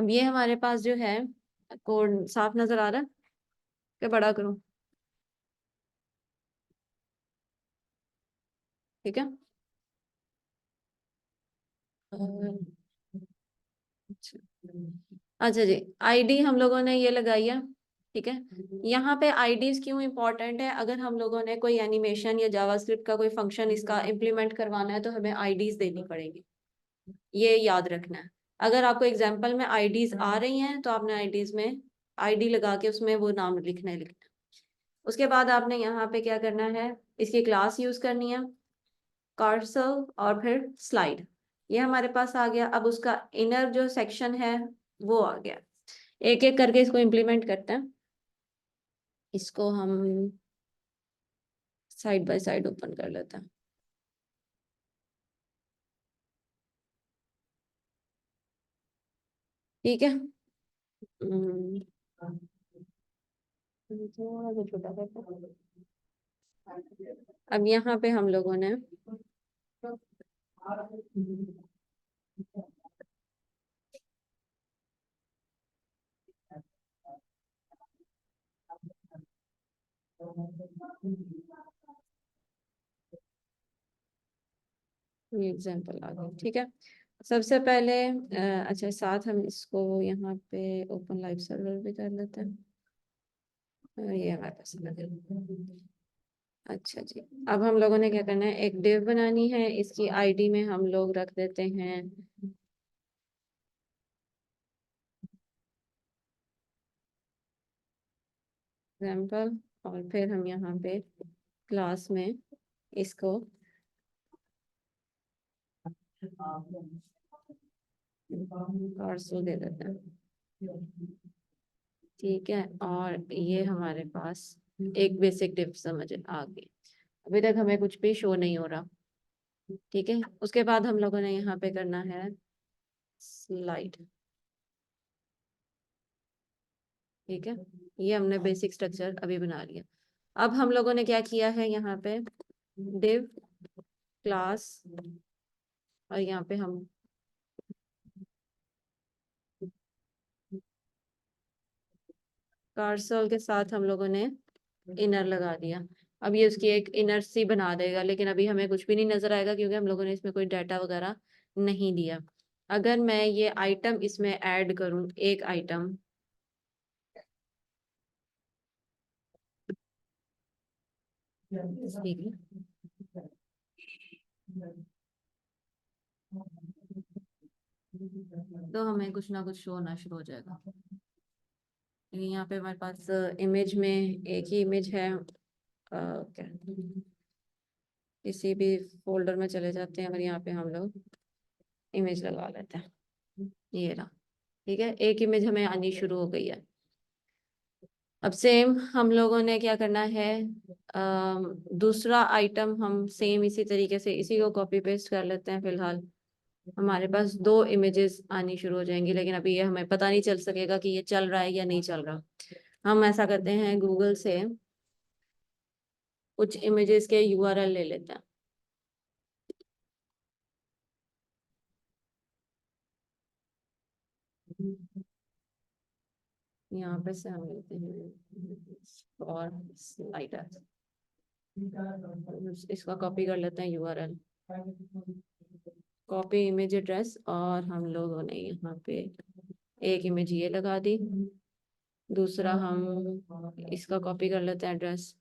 अब ये हमारे पास जो है कोड साफ नजर आ रहा है क्या? बड़ा करूं? ठीक है। और अच्छा अच्छा जी, आईडी हम लोगों ने ये लगाई है। ठीक है। यहाँ पे आईडीज क्यों इंपॉर्टेंट है? अगर हम लोगों ने कोई एनिमेशन या जावास्क्रिप्ट का कोई फंक्शन इसका इम्प्लीमेंट करवाना है तो हमें आईडीज देनी पड़ेगी, ये याद रखना है। अगर आपको एग्जाम्पल में आईडीज आ रही हैं तो आपने आईडीज में आईडी लगा के उसमें वो नाम लिखना है। उसके बाद आपने यहाँ पे क्या करना है, इसकी क्लास यूज करनी है, कार्सल और फिर स्लाइड। ये हमारे पास आ गया। अब उसका इनर जो सेक्शन है वो आ गया। एक एक करके इसको इम्प्लीमेंट करते हैं। इसको हम साइड बाय साइड ओपन कर लेते हैं। ठीक है। थोड़ा सा छोटा करते हैं। अब यहाँ पे हम लोगों ने ये एग्जाम्पल आ गया। ठीक है। सबसे पहले अच्छा, साथ हम इसको यहाँ पे ओपन लाइव सर्वर भी कर लेते हैं। और ये हमारे पास लगे। अच्छा जी, अब हम लोगों ने क्या करना है, एक डिव बनानी है। इसकी आईडी में हम लोग रख देते हैं एग्जाम्पल, और फिर हम यहाँ पे क्लास में इसको पार्सल दे देते हैं। ठीक है। और ये हमारे पास एक बेसिक डिव समझ आ गई। अभी तक हमें कुछ भी शो नहीं हो रहा। ठीक है। उसके बाद हम लोगों ने यहाँ पे करना है स्लाइड। ठीक है। ये हमने बेसिक स्ट्रक्चर अभी बना लिया। अब हम लोगों ने क्या किया है, यहाँ पे डिव क्लास, और यहाँ पे हम कार्सल के साथ हम लोगों ने इनर लगा दिया। अब ये उसकी एक इनर सी बना देगा, लेकिन अभी हमें कुछ भी नहीं नजर आएगा क्योंकि हम लोगों ने इसमें कोई डाटा वगैरह नहीं दिया। अगर मैं ये आइटम इसमें ऐड करूं, एक आइटम, ठीक है, तो हमें कुछ ना कुछ शो होना शुरू हो जाएगा। यहाँ पे हमारे पास इमेज में एक ही इमेज है। क्या, किसी भी फोल्डर में चले जाते हैं और यहाँ पे हम लोग इमेज लगा लेते हैं। ये रहा। ठीक है, एक इमेज हमें आनी शुरू हो गई है। अब सेम हम लोगों ने क्या करना है, दूसरा आइटम हम सेम इसी तरीके से इसी को कॉपी पेस्ट कर लेते हैं। फिलहाल हमारे पास दो इमेजेस आनी शुरू हो जाएंगी, लेकिन अभी ये हमें पता नहीं चल सकेगा कि ये चल रहा है या नहीं चल रहा। हम ऐसा करते हैं, गूगल से कुछ इमेजेस के यूआरएल ले लेते हैं। यहाँ पे से हम लेते हैं और स्लाइडर, इसका कॉपी कर लेते हैं यूआरएल, कॉपी इमेज एड्रेस, और हम लोगों ने यहाँ पे एक इमेज ये लगा दी। दूसरा हम इसका कॉपी कर लेते हैं एड्रेस,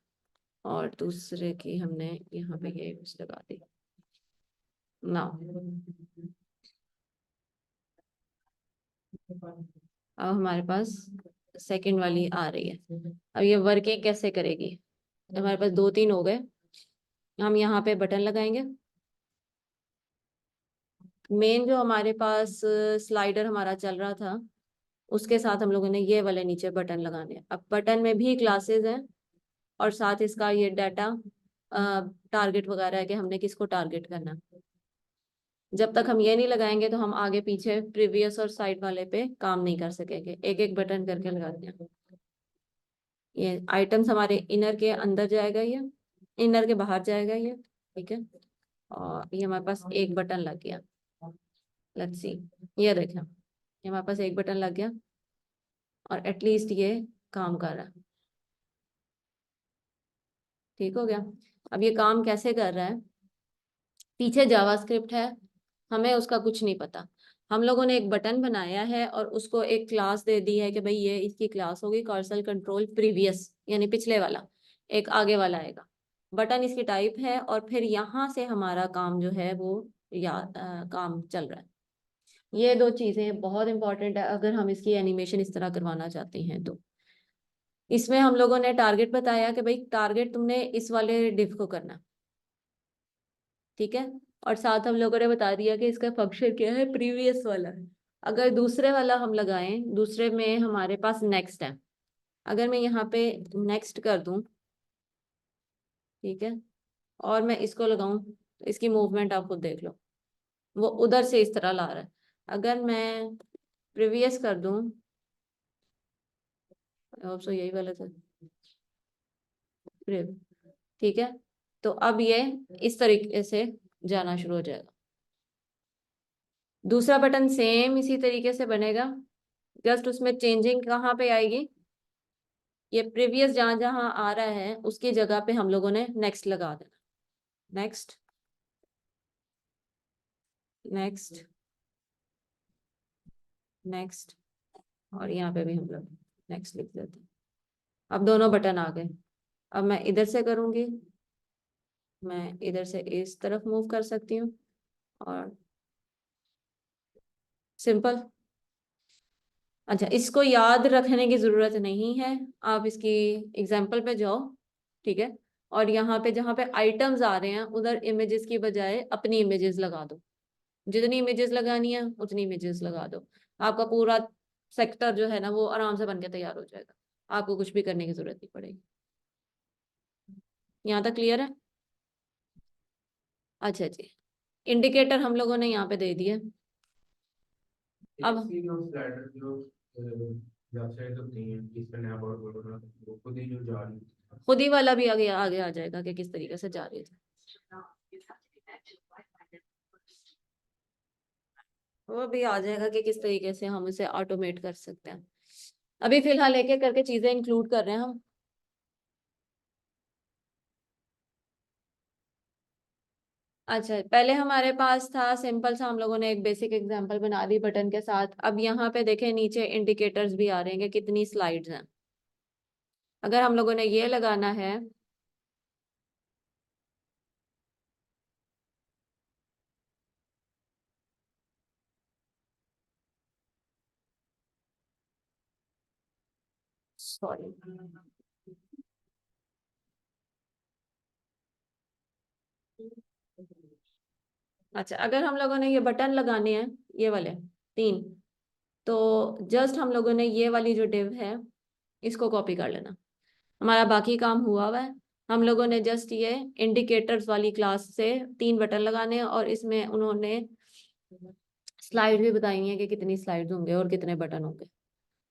और दूसरे की हमने यहाँ पे ये इमेज लगा दी। नाउ अब हमारे पास सेकंड वाली आ रही है। अब ये वर्किंग कैसे करेगी, हमारे पास दो तीन हो गए। हम यहाँ पे बटन लगाएंगे। मेन जो हमारे पास स्लाइडर हमारा चल रहा था, उसके साथ हम लोगों ने ये वाले नीचे बटन लगाने हैं। अब बटन में भी क्लासेस हैं और साथ इसका ये डाटा टारगेट वगैरह है कि हमने किसको टारगेट करना। जब तक हम ये नहीं लगाएंगे तो हम आगे पीछे प्रीवियस और साइड वाले पे काम नहीं कर सकेंगे। एक एक बटन करके लगाते हैं। ये आइटम्स हमारे इनर के अंदर जाएगा, ये इनर के बाहर जाएगा ये। ठीक है। और ये हमारे पास एक बटन लग गया। लेट्स सी, ये देखें। ये हमारे पास एक बटन लग गया और एटलीस्ट ये काम कर रहा है। ठीक हो गया। अब ये काम कैसे कर रहा है, पीछे जावास्क्रिप्ट है, हमें उसका कुछ नहीं पता। हम लोगों ने एक बटन बनाया है और उसको एक क्लास दे दी है कि भाई ये इसकी क्लास होगी कर्सर कंट्रोल प्रीवियस, यानी पिछले वाला, एक आगे वाला आएगा। बटन इसकी टाइप है और फिर यहाँ से हमारा काम जो है वो काम चल रहा है। ये दो चीजें बहुत इंपॉर्टेंट है अगर हम इसकी एनिमेशन इस तरह करवाना चाहते हैं तो। इसमें हम लोगों ने टारगेट बताया कि भाई टारगेट तुमने इस वाले डिव को करना, ठीक है। और साथ हम लोगों ने बता दिया कि इसका फंक्शन क्या है, प्रीवियस वाला। अगर दूसरे वाला हम लगाएं, दूसरे में हमारे पास नेक्स्ट है। अगर मैं यहाँ पे नेक्स्ट कर दूं, ठीक है, और मैं इसको लगाऊं तो इसकी मूवमेंट आप खुद देख लो, वो उधर से इस तरह ला रहा है। अगर मैं प्रीवियस कर दूं, सो यही वाला था, ठीक है, तो अब ये इस तरीके से जाना शुरू हो जाएगा। दूसरा बटन सेम इसी तरीके से बनेगा, जस्ट उसमें चेंजिंग कहाँ पे आएगी, ये प्रीवियस जहां जहां आ रहा है उसकी जगह पे हम लोगों ने नेक्स्ट लगा देना। नेक्स्ट, नेक्स्ट, नेक्स्ट, और यहाँ पे भी हम लोग नेक्स्ट लिख देते हैं। अब दोनों बटन आ गए। अब मैं इधर से करूंगी, मैं इधर से इस तरफ मूव कर सकती हूँ और सिंपल। अच्छा, इसको याद रखने की जरूरत नहीं है, आप इसकी एग्जाम्पल पे जाओ, ठीक है, और यहाँ पे जहाँ पे आइटम्स आ रहे हैं उधर इमेजेस की बजाय अपनी इमेजेस लगा दो। जितनी इमेजेस लगानी है उतनी इमेजेस लगा दो। आपका पूरा सेक्टर जो है ना वो आराम से बन के तैयार हो जाएगा, आपको कुछ भी करने की जरूरत नहीं पड़ेगी। यहाँ तक क्लियर है? अच्छा जी, इंडिकेटर हम लोगों ने यहाँ पे दे दिए। अब खुद ही वाला भी आगे आगे आ जाएगा कि किस तरीके से जा रही है, वो भी आ जाएगा कि किस तरीके से हम इसे ऑटोमेट कर सकते हैं। अभी फिलहाल एक एक करके चीजें इंक्लूड कर रहे हैं हम। अच्छा, पहले हमारे पास था सिंपल सा, हम लोगों ने एक बेसिक एग्जांपल बना दी बटन के साथ। अब यहाँ पे देखें नीचे इंडिकेटर्स भी आ रहे हैं कि कितनी स्लाइड्स हैं। अगर हम लोगों ने ये लगाना है, सॉरी, अच्छा अगर हम लोगों ने ये बटन लगाने हैं, ये वाले तीन, तो जस्ट हम लोगों ने ये वाली जो डिव है इसको कॉपी कर लेना, हमारा बाकी काम हुआ हुआ है। हम लोगों ने जस्ट ये इंडिकेटर्स वाली क्लास से तीन बटन लगाने हैं और इसमें उन्होंने स्लाइड भी बताई है कि कितनी स्लाइड्स होंगे और कितने बटन होंगे।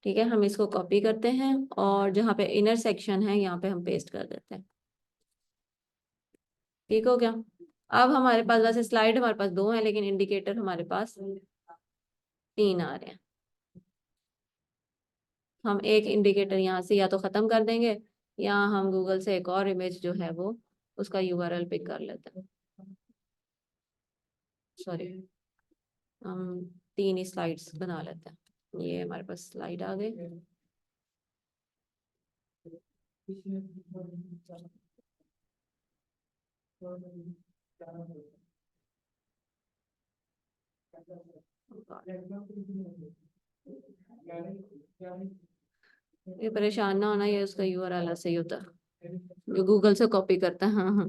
ठीक है, हम इसको कॉपी करते हैं और जहाँ पे इनर सेक्शन है यहाँ पे हम पेस्ट कर देते हैं। ठीक हो गया। अब हमारे पास वैसे स्लाइड हमारे पास दो हैं लेकिन इंडिकेटर हमारे पास तीन आ रहे हैं। हम एक इंडिकेटर यहाँ से या तो खत्म कर देंगे या हम गूगल से एक और इमेज जो है वो उसका यूआरएल पिक कर लेते हैं। सॉरी, हम तीन ही स्लाइड्स बना लेते हैं। ये हमारे पास स्लाइड आ गई। ये परेशान ना होना, ये उसका यूआरएल सही होता है जो गूगल से कॉपी करता है। हाँ हाँ,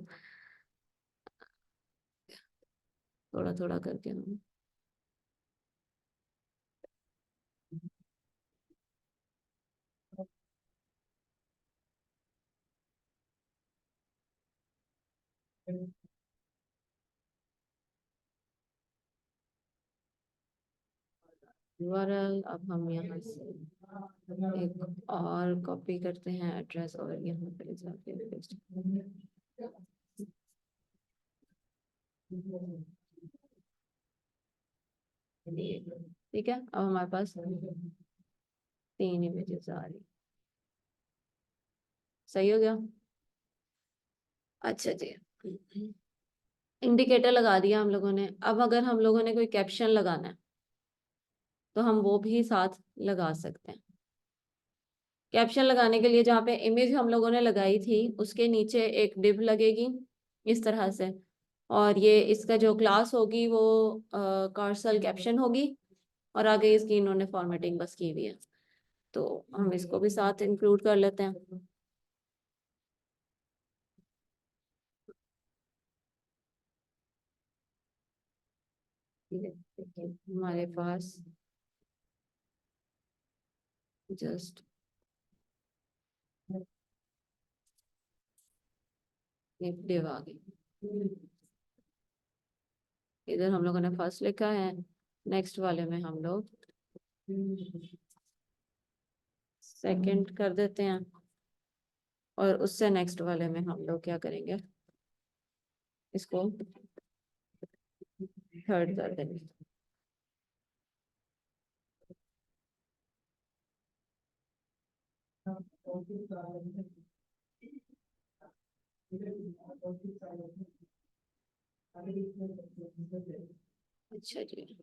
थोड़ा थोड़ा करके हम यूआरएल, अब हम यहाँ से एक और कॉपी करते हैं एड्रेस और यहाँ पे जाके पेस्ट। ठीक है, अब हमारे पास 3 इमेजेस आ रही। सही हो गया। अच्छा जी, इंडिकेटर लगा दिया हम लोगों ने। अब अगर हम लोगों ने कोई कैप्शन लगाना है तो हम वो भी साथ लगा सकते हैं। कैप्शन लगाने के लिए जहाँ पे इमेज हम लोगों ने लगाई थी उसके नीचे एक डिव लगेगी इस तरह से, और ये इसका जो क्लास होगी वो कार्सल कैप्शन होगी, और आगे इसकी इन्होंने फॉर्मेटिंग बस की हुई है, तो हम इसको भी साथ इंक्लूड कर लेते हैं। हमारे पास जस्ट एक डिव आ गई। इधर हम लोगों ने फर्स्ट लिखा है, नेक्स्ट वाले में हम लोग सेकंड कर देते हैं, और उससे नेक्स्ट वाले में हम लोग क्या करेंगे, इसको थर्ड कर देंगे। अच्छा जी,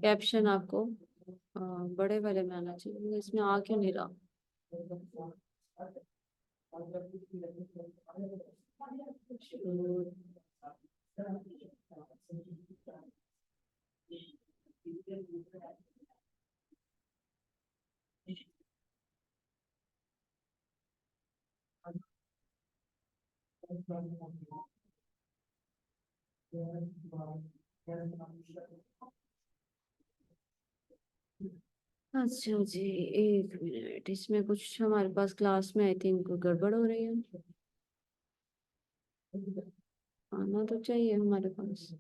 कैप्शन आपको बड़े वाले में आना चाहिए, इसमें आ क्यों नहीं रहा। अच्छा जी, एक मिनट, इसमें कुछ हमारे पास क्लास में आई थिंक गड़बड़ हो रही है। आना तो चाहिए हमारे पास।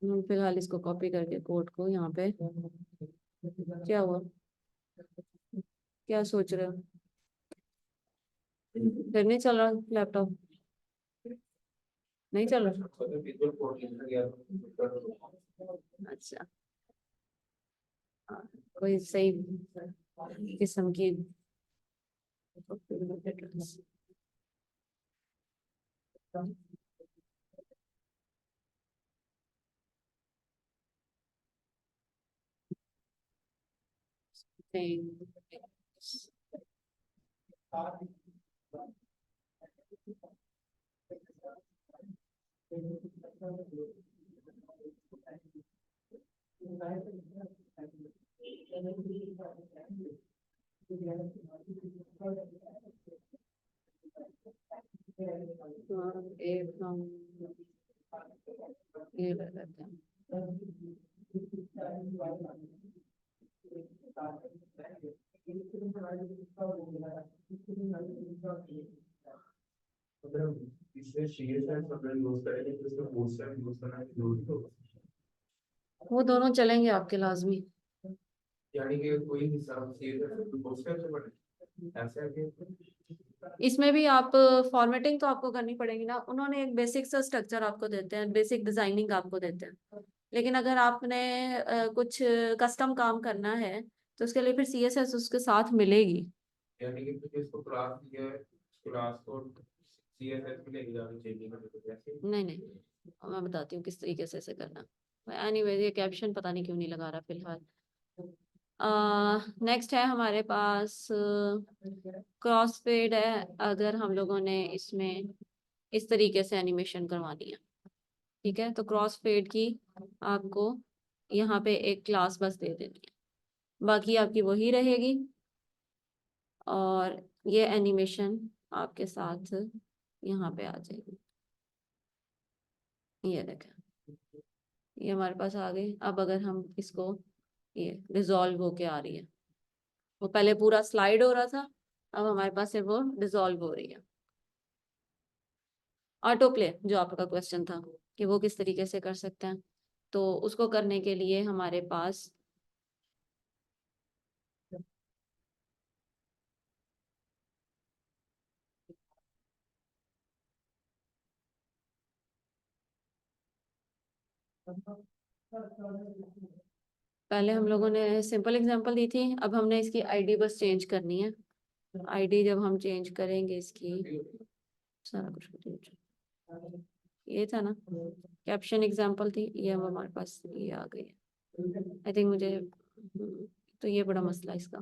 फिलहाल इसको कॉपी करके कोड को यहाँ पे, क्या हुआ, क्या सोच रहे हो, फिर नहीं चल रहा लैपटॉप, नहीं चल रहा। अच्छा, हाँ, कोई सही किस्म की thing. एक हम ये ले लेते हैं। मतलब इसमें शेयर है सब यूज करेंगे तो इसमें पोस्टर यूज करना जरूरी होगा, वो दोनों चलेंगे आपके लाजमी। यानी कि कोई हिसाब शेयर है तो पोस्टर से बने ऐसा है कि इसमें भी आप फॉर्मेटिंग तो आपको करनी पड़ेगी ना, उन्होंने एक बेसिक सा स्ट्रक्चर आपको देते हैं, बेसिक डिजाइनिंग आपको देते हैं, लेकिन अगर आपने कुछ कस्टम काम करना है तो उसके लिए फिर सीएसएस उसके साथ मिलेगी। यानी कि फिर इसको क्लास दिया है, क्लास को सीएसएस में लेके जाना चाहिए मतलब ऐसे। नहीं नहीं, मैं बताती हूँ किस तरीके से इसे करना। एनीवे ये कैप्शन पता नहीं क्यों नहीं लगा रहा फिलहाल। नेक्स्ट है हमारे पास क्रॉस फेड है, अगर हम लोगों ने इसमें इस तरीके से एनिमेशन करवानी है, ठीक है, तो क्रॉस फेड की आपको यहाँ पे एक क्लास बस दे देनी है, बाकी आपकी वही रहेगी, और ये एनिमेशन आपके साथ यहाँ पे आ जाएगी। ये देखें, ये हमारे पास आ गई। अब अगर हम इसको, ये डिसॉल्व होके आ रही है, वो पहले पूरा स्लाइड हो रहा था, अब हमारे पास से वो डिसॉल्व हो रही है। ऑटो प्ले जो आपका क्वेश्चन था कि वो किस तरीके से कर सकते हैं, तो उसको करने के लिए हमारे पास पहले हम लोगों ने सिंपल एग्जांपल दी थी, अब हमने इसकी आईडी बस चेंज करनी है। आईडी जब हम चेंज करेंगे इसकी, सारा कुछ ये था ना, कैप्शन एग्जांपल थी, ये अब हमारे पास ये आ गई है। आई थिंक मुझे तो ये बड़ा मसला है इसका।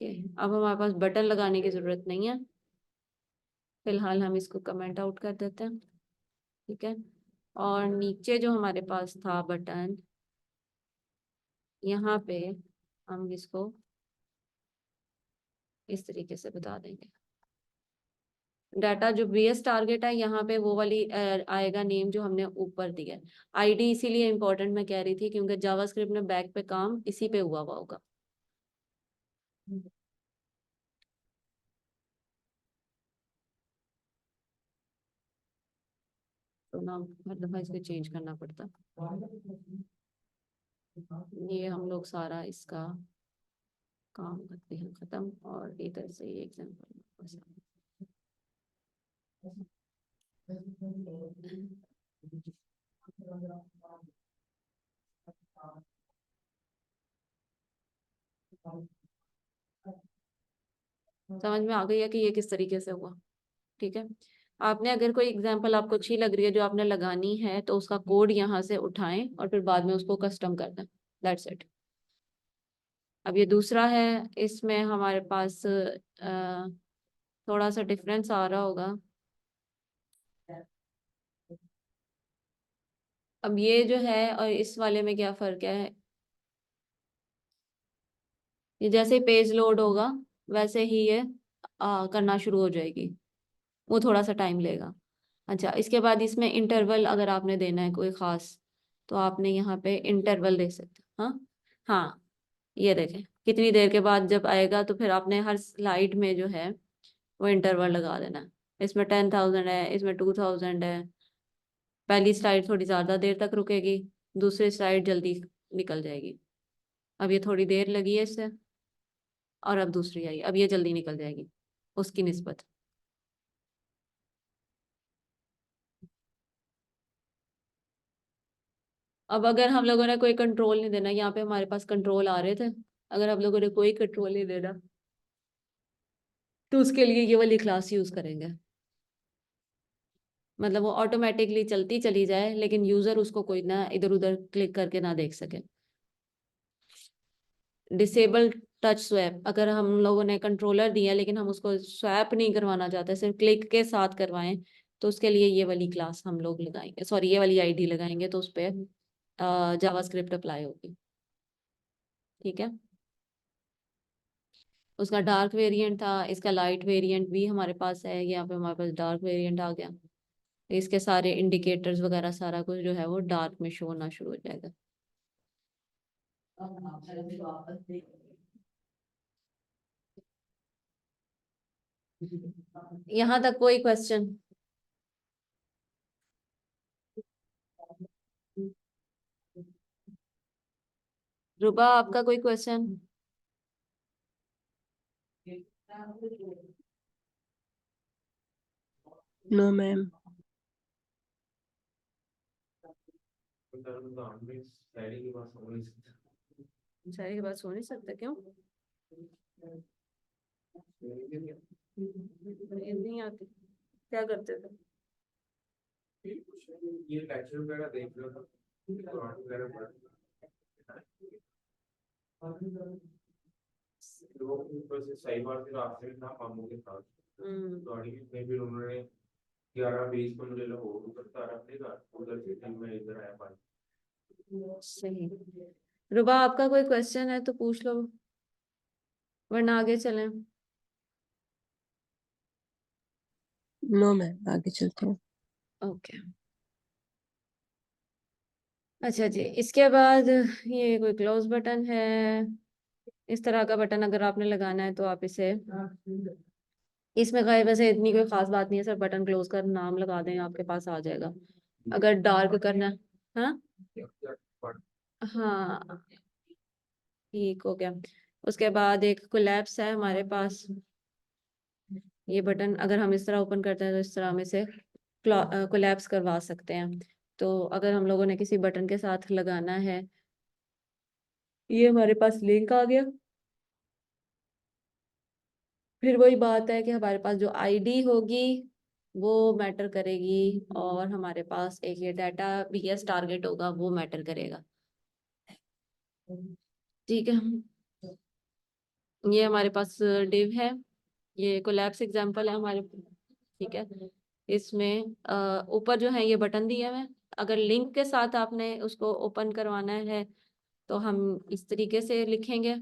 अब हमारे पास बटन लगाने की जरूरत नहीं है, फिलहाल हम इसको कमेंट आउट कर देते हैं, ठीक है। और नीचे जो हमारे पास था बटन, यहाँ पे हम इसको इस तरीके से बता देंगे। डाटा जो बीएस टारगेट है यहाँ पे वो वाली आएगा नेम जो हमने ऊपर दिया है। आईडी इसीलिए इम्पोर्टेंट मैं कह रही थी क्योंकि जावास्क्रिप्ट में बैक पे काम इसी पे हुआ होगा। तो ना हर दफा इसको चेंज करना पड़ता। ये हम लोग सारा इसका काम करते हैं खत्म, और इधर से ये एग्जाम्पल। समझ में आ गई है कि ये किस तरीके से हुआ, ठीक है। आपने अगर कोई एग्जांपल आपको अच्छी लग रही है जो आपने लगानी है तो उसका कोड यहाँ से उठाएं और फिर बाद में उसको कस्टम कर दें, दैट्स इट। अब ये दूसरा है, इसमें हमारे पास थोड़ा सा डिफरेंस आ रहा होगा। अब ये जो है और इस वाले में क्या फर्क है, ये जैसे पेज लोड होगा वैसे ही ये करना शुरू हो जाएगी, वो थोड़ा सा टाइम लेगा। अच्छा, इसके बाद इसमें इंटरवल अगर आपने देना है कोई खास, तो आपने यहाँ पे इंटरवल दे सकते हैं। हाँ हाँ, ये देखें कितनी देर के बाद जब आएगा तो फिर आपने हर स्लाइड में जो है वो इंटरवल लगा देना है। इसमें 10,000 है, इसमें 2,000 है। पहली स्लाइड थोड़ी ज़्यादा देर तक रुकेगी, दूसरी स्लाइड जल्दी निकल जाएगी। अब ये थोड़ी देर लगी है इससे, और अब दूसरी आई, अब ये जल्दी निकल जाएगी उसकी निस्बत। अब अगर हम लोगों ने कोई कंट्रोल नहीं देना, यहाँ पे हमारे पास कंट्रोल आ रहे थे, अगर आप लोगों ने कोई कंट्रोल नहीं देना तो उसके लिए ये वाली क्लास यूज करेंगे। मतलब वो ऑटोमेटिकली चलती चली जाए लेकिन यूजर उसको कोई ना इधर उधर क्लिक करके ना देख सके। डिसेबल टच स्वैप, अगर हम लोगों ने कंट्रोलर दिया लेकिन हम उसको स्वैप नहीं करवाना चाहते, सिर्फ क्लिक के साथ करवाएं, तो उसके लिए ये वाली क्लास हम लोग लगाएंगे, सॉरी ये वाली आईडी लगाएंगे, तो उस पर जावास्क्रिप्ट अप्लाई होगी, ठीक है। उसका डार्क वेरिएंट था, इसका लाइट वेरिएंट भी हमारे पास है, यहाँ पे हमारे पास डार्क वेरिएंट आ गया। इसके सारे इंडिकेटर्स वगैरह सारा कुछ जो है वो डार्क में शो होना शुरू हो जाएगा। यहाँ तक कोई क्वेश्चन? रुबा आपका कोई क्वेश्चन? No ma'am. शायरी की बात हो नहीं सकता, क्यों? नहीं आती, क्या करते थे? ये लेक्चर वगैरह देख लो तो कुरान वगैरह पढ़ लोग ऊपर से सही बात है, आपसे भी था मामू के साथ गाड़ी में भी उन्होंने 11-20 को मुझे लोग ऊपर तारा अपने घर उधर से फिर मैं इधर आया पानी। सही। रुबा आपका कोई क्वेश्चन है तो पूछ लो, वरना आगे चलें। नो मैम, आगे चलते हैं। ओके, अच्छा जी, इसके बाद ये कोई क्लोज बटन है, इस तरह का बटन अगर आपने लगाना है तो आप इसे इसमें कहीं वैसे इतनी कोई खास बात नहीं है, सर बटन क्लोज कर नाम लगा दें आपके पास आ जाएगा। अगर डार्क करना है, हाँ हाँ ठीक हो गया। उसके बाद एक कोलैप्स है हमारे पास, ये बटन अगर हम इस तरह ओपन करते हैं तो इस तरह हम इसे कोलैप्स करवा सकते हैं। तो अगर हम लोगों ने किसी बटन के साथ लगाना है, ये हमारे पास लिंक आ गया। फिर वही बात है कि हमारे पास जो आईडी होगी वो मैटर करेगी, और हमारे पास एक ये डाटा बीएस टारगेट होगा वो मैटर करेगा। ठीक है, ये हमारे पास डिव है, ये कोलैप्स एग्जांपल है हमारे। ठीक है, इसमें ऊपर जो है ये बटन दिया हुआ है। अगर लिंक के साथ आपने उसको ओपन करवाना है तो हम इस तरीके से लिखेंगे,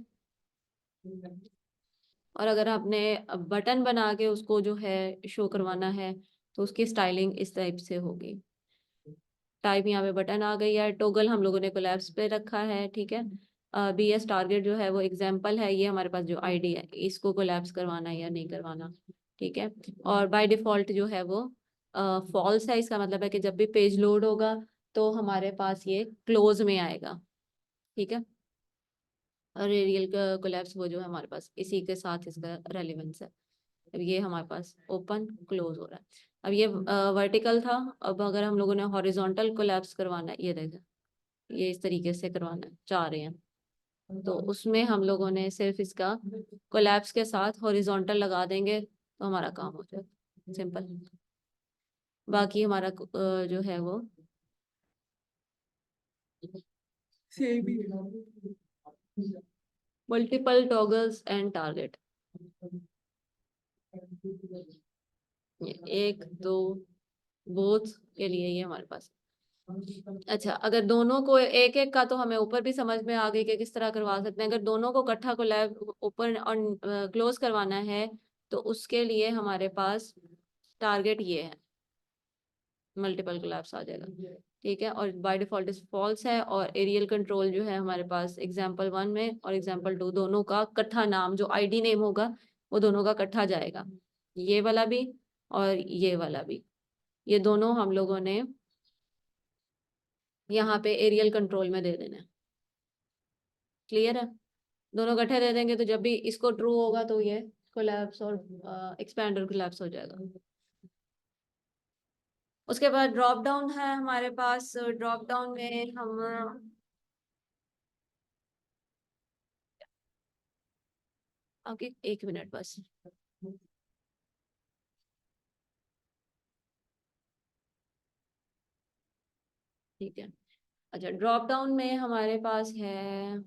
और अगर आपने बटन बना के उसको जो है शो करवाना है तो उसकी स्टाइलिंग इस टाइप से होगी। टाइप यहाँ पे बटन आ गई है, टोगल हम लोगों ने कोलैप्स पे रखा है। ठीक है, बीएस टारगेट जो है वो एग्जाम्पल है, ये हमारे पास जो आईडी है इसको कोलैप्स करवाना है या नहीं करवाना। ठीक है, और बाय डिफॉल्ट जो है वो फॉल्स है, इसका मतलब है कि जब भी पेज लोड होगा तो हमारे पास ये क्लोज में आएगा। ठीक है, और एरियल का कोलैप्स वो जो है हमारे पास इसी के साथ इसका रेलिवेंस है। अब ये हमारे पास ओपन क्लोज हो रहा है। अब ये वर्टिकल था, अब अगर हम लोगों ने हॉरिजॉन्टल कोलैप्स करवाना है, ये देखा, ये इस तरीके से करवाना चाह रहे हैं, तो उसमें हम लोगों ने सिर्फ इसका कोलैप्स के साथ हॉरिजॉन्टल लगा देंगे तो हमारा काम हो जाएगा सिंपल। बाकी हमारा जो है वो same he multiple toggles and target, एक दो बोथ के लिए ये हमारे पास। अच्छा, अगर दोनों को एक एक का तो हमें ऊपर भी समझ में आ गई कि किस तरह करवा सकते हैं। अगर दोनों को इकट्ठा कोलैब ओपन और क्लोज करवाना है तो उसके लिए हमारे पास टारगेट ये है, मल्टीपल कोलैप्स आ जाएगा। ठीक है, और बाय डिफॉल्ट इस फॉल्स है, और एरियल कंट्रोल जो है हमारे पास एग्जाम्पल 1 में और एग्जाम्पल 2 दोनों का इकट्ठा नाम जो आईडी नेम होगा वो दोनों का इकट्ठा जाएगा, ये वाला भी और ये वाला भी। ये दोनों हम लोगों ने यहाँ पे एरियल कंट्रोल में दे देना है। क्लियर है, दोनों इकट्ठे दे देंगे तो जब भी इसको ट्रू होगा तो ये कोलैप्स और एक्सपैंड और कोलैप्स हो जाएगा। उसके बाद ड्रॉप डाउन है हमारे पास, ड्रॉप डाउन में हम आगे एक मिनट बस। ठीक है, अच्छा ड्रॉप डाउन में हमारे पास है,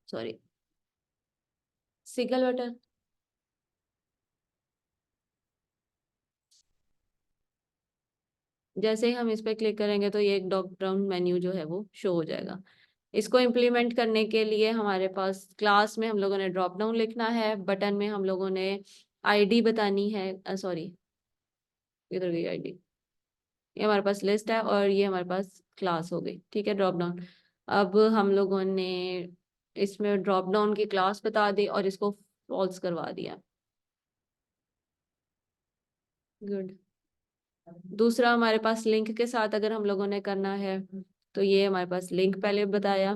सॉरी, सिंगल बटन। जैसे ही हम इस पे क्लिक करेंगे तो ये एक ड्रॉप डाउन मेन्यू जो है वो शो हो जाएगा। इसको इम्प्लीमेंट करने के लिए हमारे पास क्लास में हम लोगों ने ड्रॉप डाउन लिखना है, बटन में हम लोगों ने आईडी बतानी है, सॉरी इधर गई आईडी, ये हमारे पास लिस्ट है और ये हमारे पास क्लास हो गई। ठीक है, ड्रॉप डाउन। अब हम लोगों ने इसमें ड्रॉप डाउन की क्लास बता दी और इसको फॉल्स करवा दिया। गुड। दूसरा हमारे पास लिंक के साथ अगर हम लोगों ने करना है तो ये हमारे पास लिंक पहले बताया,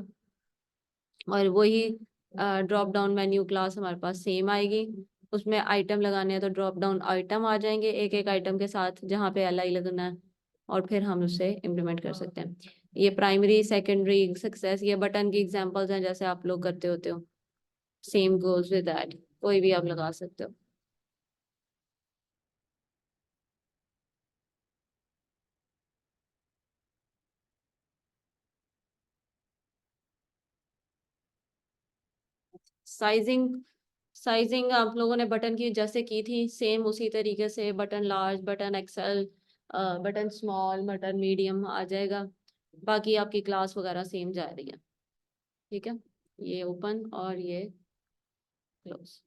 और वही ड्रॉप डाउन मेन्यू क्लास हमारे पास सेम आएगी। उसमें आइटम लगाने हैं तो ड्रॉप डाउन आइटम आ जाएंगे एक एक आइटम के साथ जहाँ पे एल आई लगना है, और फिर हम उसे इम्प्लीमेंट कर सकते हैं। ये प्राइमरी सेकेंडरी सक्सेस ये बटन की एग्जांपल्स हैं जैसे आप लोग करते होते हो, सेम गोज विद दैट, कोई भी आप लगा सकते हो। साइजिंग, साइजिंग आप लोगों ने बटन की जैसे की थी सेम उसी तरीके से button large, button XL, button small, button medium आ जाएगा। बाकी आपकी क्लास वगैरह सेम जा रही है। ठीक है, ये ओपन और ये क्लोज।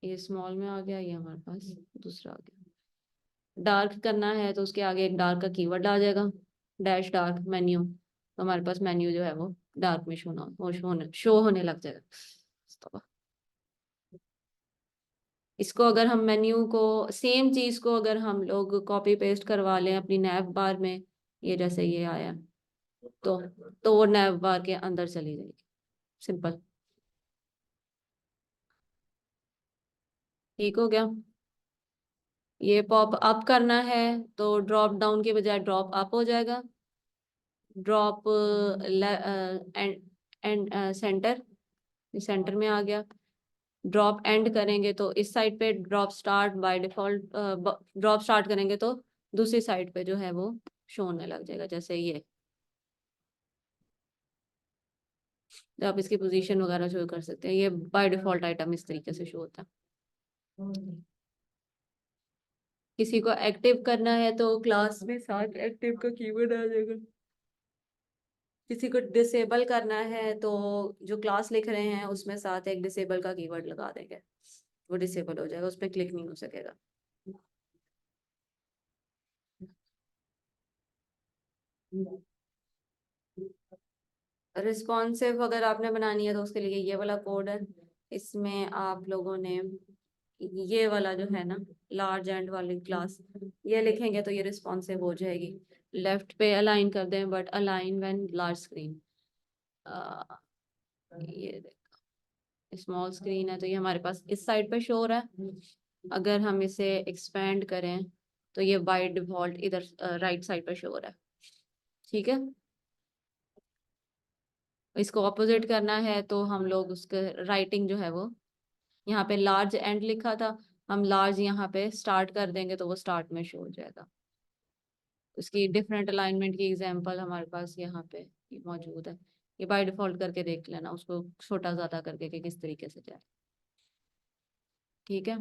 ये स्मॉल में आ गया, ये हमारे पास दूसरा आ गया। डार्क करना है तो उसके आगे एक डार्क का कीवर्ड आ जाएगा, डैश डार्क मेन्यू, तो हमारे पास मेन्यू जो है वो डार्क में शो होने लग जाएगा। तो इसको अगर हम मेन्यू को, सेम चीज को अगर हम लोग कॉपी पेस्ट करवा लें अपनी नैव बार में, ये जैसे ये आया, तो वो नैव बार के अंदर चली जाएगी। सिंपल, ठीक हो गया। ये पॉप अप करना है तो ड्रॉप डाउन के बजाय ड्रॉप अप हो जाएगा। ड्रॉप एंड सेंटर, सेंटर में आ गया। ड्रॉप एंड करेंगे तो इस साइड पे, drop start by default, drop start करेंगे तो दूसरी साइड पे जो है वो शो होने लग जाएगा, जैसे ये। तो आप इसकी पोजीशन वगैरह शो कर सकते हैं। ये बाय डिफॉल्ट आइटम इस तरीके से शो होता है। किसी को एक्टिव करना है तो क्लास में साथ एक्टिव का कीवर्ड आ जाएगा। किसी को डिसेबल करना है तो जो क्लास लिख रहे हैं उसमें साथ एक डिसेबल का कीवर्ड लगा देंगे, वो डिसेबल हो जाएगा, उस पर क्लिक नहीं हो सकेगा। रिस्पॉन्सिव अगर आपने बनानी है तो उसके लिए ये वाला कोड है। इसमें आप लोगों ने ये वाला जो है ना, लार्ज एंड वाली क्लास, ये लिखेंगे तो ये रिस्पॉन्सिव हो जाएगी। लेफ्ट पे अलाइन कर दें, but align when large screen. ये स्मॉल स्क्रीन है तो ये हमारे पास इस साइड पे शो हो रहा है। अगर हम इसे एक्सपेंड करें तो ये बाय डिफॉल्ट इधर राइट साइड पे शो हो रहा है। ठीक है, इसको ऑपोजिट करना है तो हम लोग उसके राइटिंग जो है वो, यहाँ पे लार्ज एंड लिखा था, हम लार्ज यहाँ पे स्टार्ट कर देंगे तो वो स्टार्ट में शो हो जाएगा। उसकी डिफरेंट अलाइनमेंट की एग्जांपल हमारे पास यहाँ पे मौजूद है। ये बाय डिफॉल्ट करके देख लेना उसको, छोटा ज्यादा करके कि किस तरीके से जाए। ठीक है,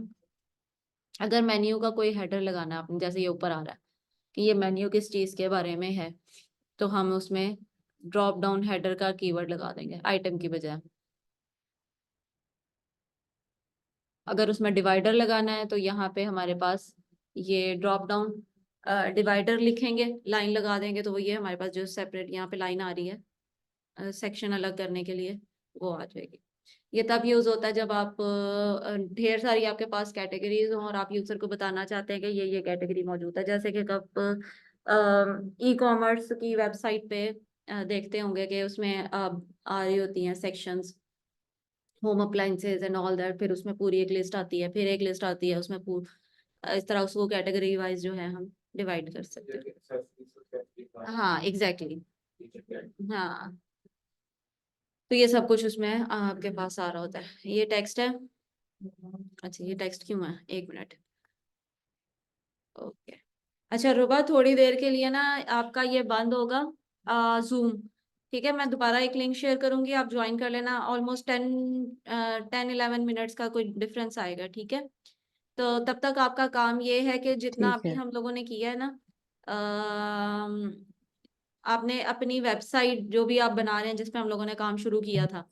अगर मेन्यू का कोई हेडर लगाना है आपने, जैसे ये ऊपर आ रहा है कि ये मेन्यू किस चीज के बारे में है, तो हम उसमें ड्रॉप डाउन हेडर का कीवर्ड लगा देंगे आइटम की बजाय। अगर उसमें डिवाइडर लगाना है तो यहाँ पे हमारे पास ये ड्रॉप डाउन डिवाइडर लिखेंगे, लाइन लगा देंगे तो वो ये हमारे पास जो सेपरेट यहाँ पे लाइन आ रही है सेक्शन अलग करने के लिए, वो आ जाएगी। ये तब यूज होता है जब आप ढेर सारी आपके पास कैटेगरीज हो और आप यूजर को बताना चाहते हैं कि ये कैटेगरी मौजूद है। जैसे कि कब ई कॉमर्स की वेबसाइट पे देखते होंगे कि उसमें आ रही होती हैं sections, home appliances and all that, फिर उसमें पूरी एक लिस्ट आती है, फिर एक लिस्ट आती है उसमें इस तरह उसको कैटेगरी वाइज जो है हम डिवाइड कर सकते हैं। हाँ एग्जैक्टली हाँ, तो ये सब कुछ उसमें आपके पास आ रहा होता है। ये टेक्स्ट है, अच्छा ये टेक्स्ट क्यों है, एक मिनट। ओके, अच्छा रुबा, थोड़ी देर के लिए ना आपका ये बंद होगा जूम। ठीक है, मैं दोबारा एक लिंक शेयर करूंगी, आप ज्वाइन कर लेना। ऑलमोस्ट 10-11 मिनट्स का कोई डिफरेंस आएगा। ठीक है, तो तब तक आपका काम ये है कि जितना ठीक अभी है। हम लोगों ने किया है ना, आपने अपनी वेबसाइट जो भी आप बना रहे हैं जिस पे हम लोगों ने काम शुरू किया था,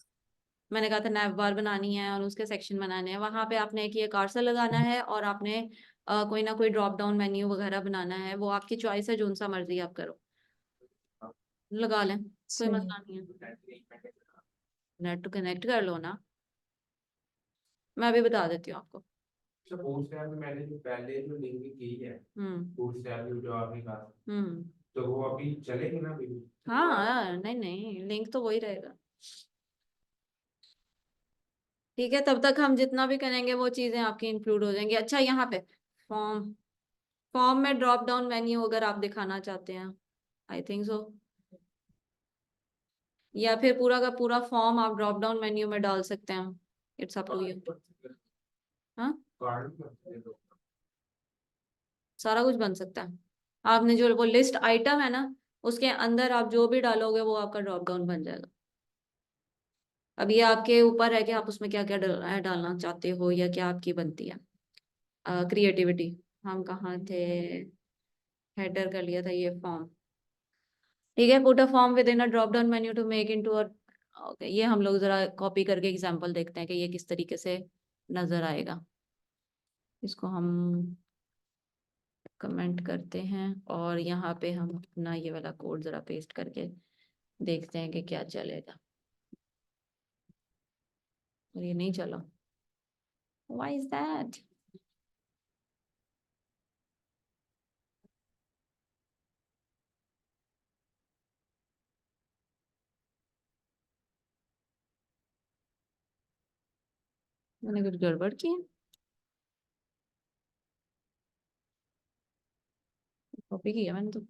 मैंने कहा था नैव बार बनानी है और उसके सेक्शन बनाने हैं, वहां पे आपने एक ये कार्सर लगाना है और आपने कोई ना कोई ड्रॉप डाउन मेन्यू वगैरह बनाना है। वो आपकी चॉइस है, जो सा मर्जी आप करो, लगा लें, कोई सही है। मसला नहीं है। नेट तो कनेक्ट कर लो ना, मैं अभी बता देती हूँ आपको। तो बूटस्ट्रैप में मैंने जो पहले जो लिंक की है, बूटस्ट्रैप जो आपने कहा, हम्म तो वो अभी चलेगी ना अभी? हाँ, नहीं नहीं, लिंक तो वही रहेगा। ठीक है, तब तक हम जितना भी करेंगे वो चीजें आपकी इंक्लूड हो जाएंगी। अच्छा, यहाँ पे फॉर्म, फॉर्म में ड्रॉप डाउन मेन्यू अगर आप दिखाना चाहते हैं, आई थिंक सो, या फिर पूरा का पूरा फॉर्म आप ड्रॉप डाउन मेन्यू में डाल सकते हैं। It's up to you. हाँ, सारा कुछ बन सकता है। आपने जो वो लिस्ट आइटम है ना, उसके अंदर आप जो भी डालोगे वो आपका ड्रॉप डाउन बन जाएगा। अब ये आपके ऊपर है कि आप उसमें क्या क्या डालना चाहते हो या क्या आपकी बनती है क्रिएटिविटी। हम कहाँ थे, हेडर कर लिया था, ये फॉर्म। ठीक है, put a form within a drop down menu to make into a, okay, ये हम लोग जरा कॉपी करके एग्जांपल देखते हैं कि ये किस तरीके से नजर आएगा। इसको हम कमेंट करते हैं और यहाँ पे हम अपना ये वाला कोड जरा पेस्ट करके देखते हैं कि क्या चलेगा। और ये नहीं चला, व्हाई इज दैट? मैंने कुछ गड़बड़ की है? कॉपी किया मैंने तो।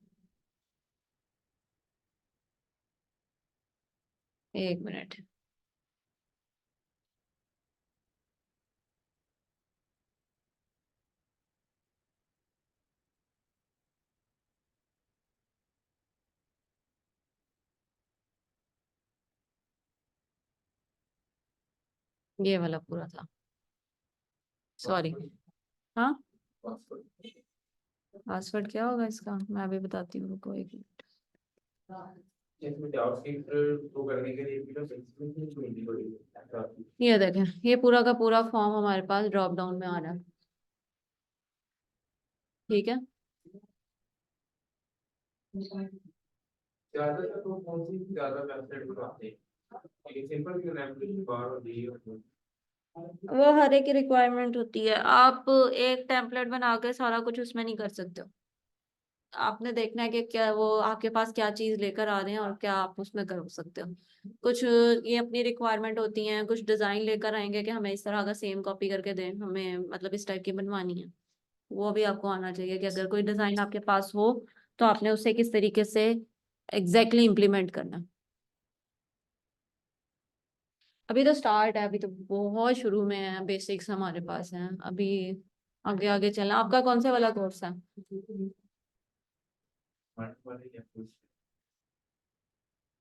एक मिनट। ये वाला पूरा था, सॉरी। हाँ, पासवर्ड क्या होगा इसका, मैं अभी बताती हूँ, रुको एक मिनट। इसमें जावास्क्रिप्ट को करने के लिए भी तो सेक्शन ढूंढनी पड़ेगी। ये देखें, ये पूरा का पूरा फॉर्म हमारे पास ड्रॉप डाउन में आ रहा है, ठीक है। ज्यादातर तो कौन सी ज्यादा वेबसाइट बनाते हैं, ये सिंपल क्यों एप्लीकेशन बार होती है। वो हर एक की रिक्वायरमेंट होती है, आप एक टेम्पलेट बना के सारा कुछ उसमें नहीं कर सकते हो। आपने देखना है कि क्या वो आपके पास क्या चीज लेकर आ रहे हैं और क्या आप उसमें कर सकते हो। कुछ ये अपनी रिक्वायरमेंट होती हैं, कुछ डिजाइन लेकर आएंगे कि हमें इस तरह का सेम कॉपी करके दें, हमें मतलब इस टाइप की बनवानी है। वो भी आपको आना चाहिए कि अगर कोई डिजाइन आपके पास हो तो आपने उसे किस तरीके से एग्जैक्टली इम्प्लीमेंट करना। अभी तो स्टार्ट है, अभी तो बहुत शुरू में है, बेसिक्स हमारे पास हैं अभी। आगे आगे चलना। आपका कौन से वाला कोर्स है?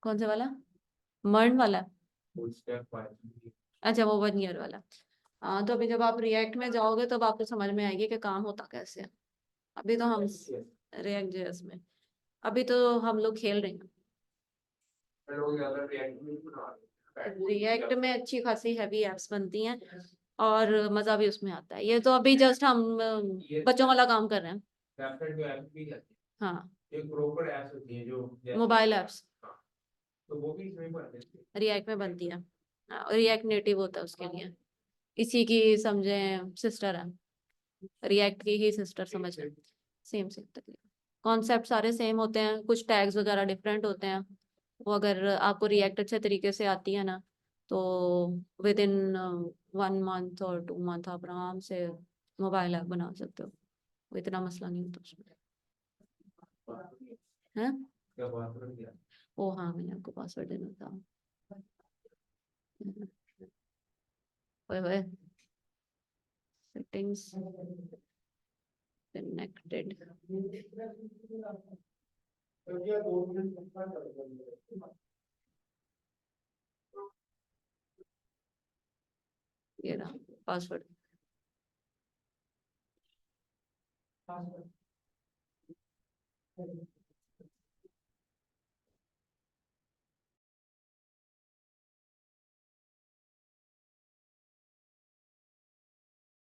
कौन से वाला? मर्न वाला? अच्छा, वो 1 ईयर वाला। हाँ, तो अभी जब आप रिएक्ट में जाओगे तब आपको समझ में आएगी कि काम होता कैसे है। अभी तो हम रिएक्ट जेएस में, अभी तो हम लोग खेल रहे हैं। रिएक्ट में अच्छी खासी हैवी एप्स बनती हैं और मजा भी उसमें आता है। ये तो अभी जस्ट हम बच्चों वाला काम कर रहे हैं। हाँ, एक प्रॉपर ऐप्स होती हैं जो मोबाइल एप्स तो वो भी इसमें बनते हैं। रिएक्ट में बनती है। रिएक्ट नेटिव होता है उसके लिए। इसी की समझे सिस्टर है, रिएक्ट की ही सिस्टर समझ। सेम सेम तकरीबन कॉन्सेप्ट सारे सेम होते हैं, कुछ टैग्स वगैरह डिफरेंट होते हैं। वो अगर आपको रिएक्ट अच्छे तरीके से आती है ना, तो विद इन 1 मंथ और 2 मंथ आप आराम से मोबाइल ऐप बना सकते हो। वो इतना मसला नहीं होता उसमें। है? क्या बात कर दिया। ओ हाँ, मैंने आपको पासवर्ड देना था। ओए ओए, सेटिंग्स कनेक्टेड। ये रहा पासवर्ड।